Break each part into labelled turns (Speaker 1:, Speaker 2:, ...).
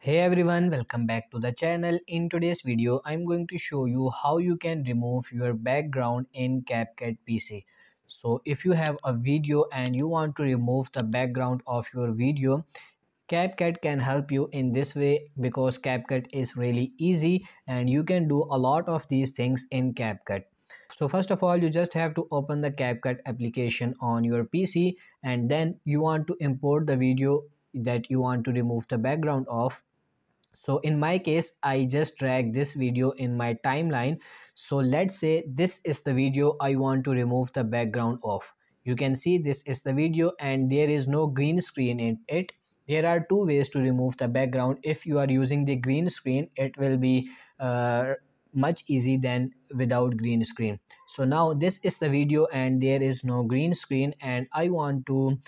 Speaker 1: Hey everyone, welcome back to the channel. In today's video, I'm going to show you how you can remove your background in CapCut PC. So if you have a video and you want to remove the background of your video, CapCut can help you in this way because CapCut is really easy and you can do a lot of these things in CapCut. So first of all, you just have to open the CapCut application on your PC and then you want to import the video that you want to remove the background of. So in my case, I just drag this video in my timeline. So let's say this is the video I want to remove the background of. You can see this is the video and there is no green screen in it. There are two ways to remove the background. If you are using the green screen, it will be much easy than without green screen. So now this is the video and there is no green screen and I want to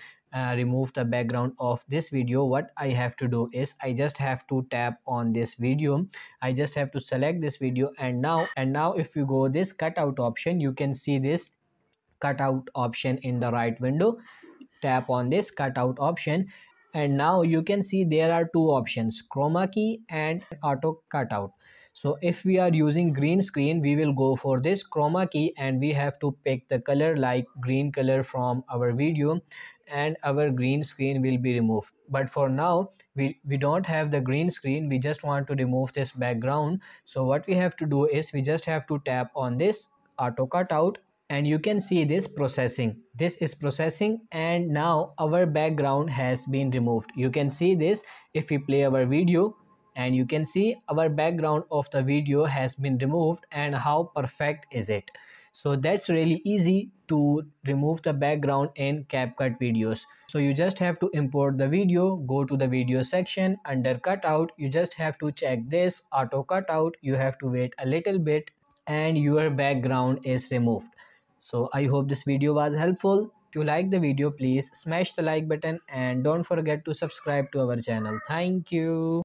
Speaker 1: remove the background of this video. What I have to do is I just have to tap on this video. I just have to select this video and now if you go this cutout option, you can see this cutout option in the right window. Tap on this cutout option and now you can see there are two options, chroma key and auto cutout. So if we are using green screen, we will go for this chroma key and we have to pick the color like green color from our video and our green screen will be removed. But for now we don't have the green screen, we just want to remove this background. So what we have to do is we just have to tap on this auto cutout and you can see this processing. This is processing and now our background has been removed. You can see this if we play our video and you can see our background of the video has been removed and how perfect is it. So that's really easy to remove the background in CapCut videos. So you just have to import the video, go to the video section under cutout, you just have to check this auto cutout, you have to wait a little bit and your background is removed. So I hope this video was helpful. If you like the video, please smash the like button and don't forget to subscribe to our channel. Thank you.